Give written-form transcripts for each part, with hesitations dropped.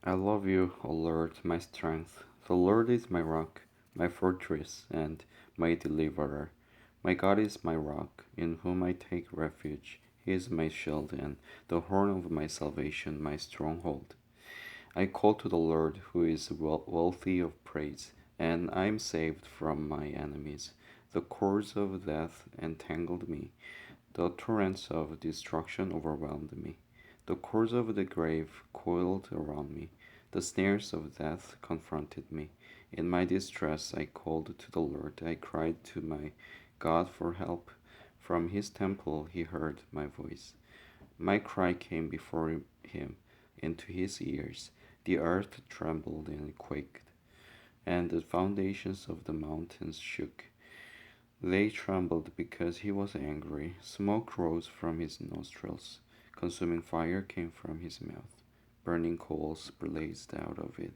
I love you, O Lord, my strength. The Lord is my rock, my fortress, and my deliverer. My God is my rock, in whom I take refuge. He is my shield and the horn of my salvation, my stronghold. I call to the Lord, who is wealthy of praise, and I am saved from my enemies. The cords of death entangled me, the torrents of destruction overwhelmed me. The cords of the grave coiled around me. The snares of death confronted me. In my distress, I called to the Lord. I cried to my God for help. From his temple, he heard my voice. My cry came before him into his ears. The earth trembled and quaked, and the foundations of the mountains shook. They trembled because he was angry. Smoke rose from his nostrils. Consuming fire came from his mouth. Burning coals blazed out of it.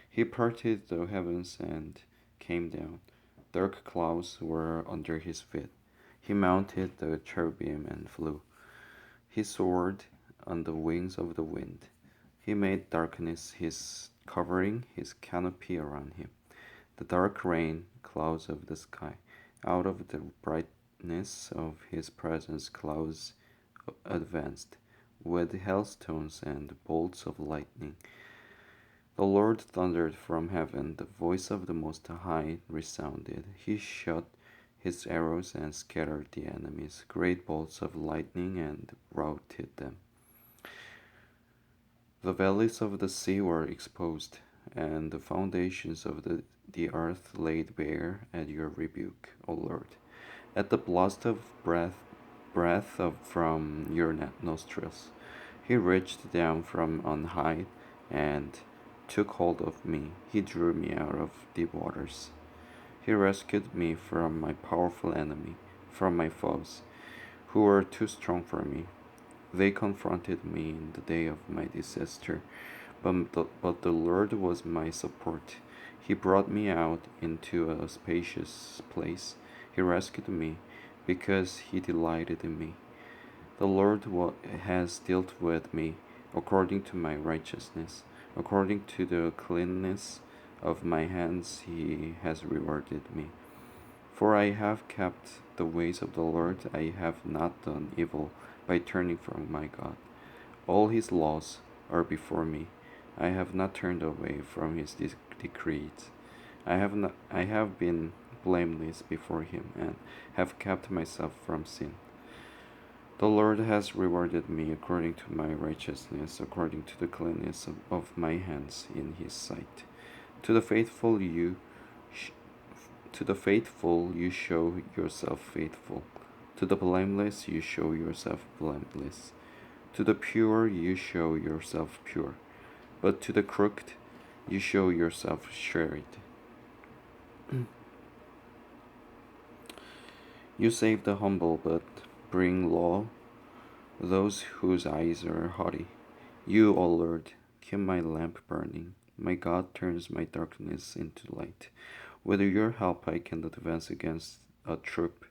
He parted the heavens and came down. Dark clouds were under his feet. He mounted the cherubim and flew. He soared on the wings of the wind. He made darkness his covering, his canopy around him. The dark rain clouds of the sky. Out of the brightness of his presence, clouds advanced, with hailstones and bolts of lightning. The Lord thundered from heaven, the voice of the Most High resounded. He shot his arrows and scattered the enemies. Great bolts of lightning and routed them. The valleys of the sea were exposed, and the foundations of the earth laid bare at your rebuke, O Lord. At the blast of from your nostrils, he reached down from on high and took hold of me. He drew me out of deep waters. He rescued me from my powerful enemy, from my foes, who were too strong for me. They confronted me in the day of my disaster, but the Lord was my support. He brought me out into a spacious place. He rescued me because he delighted in me. The Lord has dealt with me according to my righteousness. According to the cleanness of my hands, he has rewarded me. For I have kept the ways of the Lord. I have not done evil by turning from my God. All his laws are before me. I have not turned away from his decrees. I have been blameless before him and have kept myself from sin. The Lord has rewarded me according to my righteousness, according to the cleanness of my hands in his sight. To the faithful you sh- to the faithful you show yourself faithful. To the blameless you show yourself blameless. To the pure you show yourself pure, but to the crooked you show yourself straight. You save the humble, but bring low those whose eyes are haughty. You, O Lord, keep my lamp burning. My God turns my darkness into light. With your help, I can advance against a troop.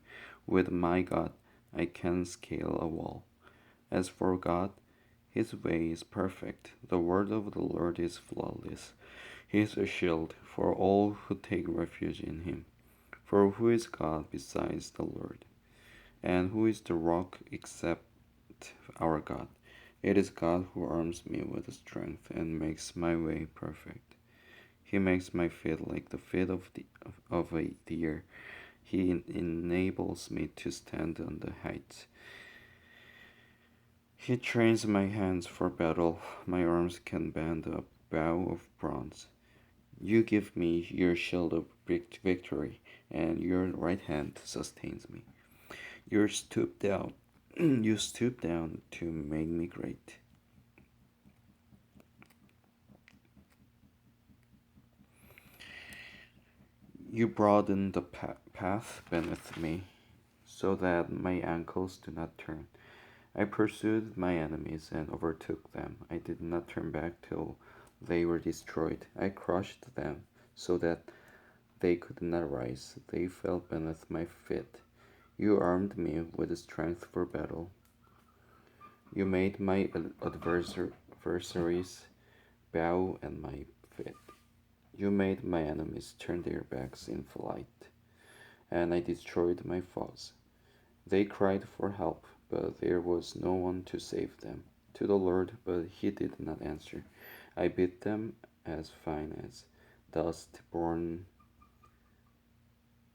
With my God, I can scale a wall. As for God, his way is perfect. The word of the Lord is flawless. He is a shield for all who take refuge in him. For who is God besides the Lord? And who is the rock except our God? It is God who arms me with strength and makes my way perfect. He makes my feet like the feet of a deer. He enables me to stand on the heights. He trains my hands for battle. My arms can bend a bow of bronze. You give me your shield of victory, and your right hand sustains me. You stoop down, you stoop down to make me great. You broaden the path beneath me, so that my ankles do not turn. I pursued my enemies and overtook them. I did not turn back till they were destroyed. I crushed them so that they could not rise. They fell beneath my feet. You armed me with strength for battle. You made my adversaries bow at my feet. You made my enemies turn their backs in flight, and I destroyed my foes. They cried for help, but there was no one to save them. To the Lord, but he did not answer. I beat them as fine as dust born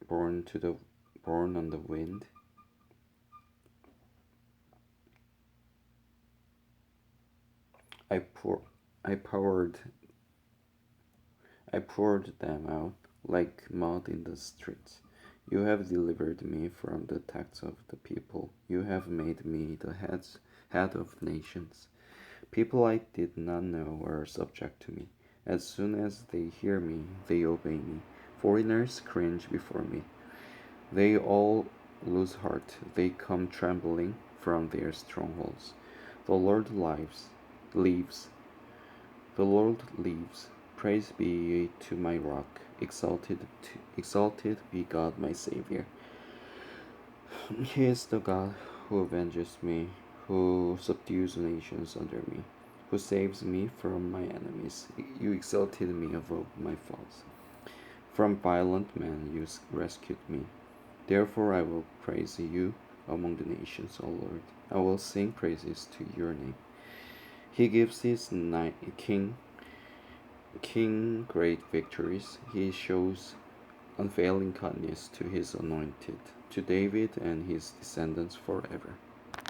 to the born on the wind. I pour I poured I poured them out like mud in the streets. You have delivered me from the attacks of the people. You have made me the head of nations. People I did not know are subject to me. As soon as they hear me, they obey me. Foreigners cringe before me. They all lose heart. They come trembling from their strongholds. The Lord lives. The Lord lives. Praise be to my rock. Exalted be God my Savior. He is the God who avenges me, who subdues nations under me, who saves me from my enemies. You exalted me above my foes. From violent men you rescued me. Therefore I will praise you among the nations, O Lord. I will sing praises to your name. He gives his king great victories. He shows unfailing kindness to his anointed, to David and his descendants forever.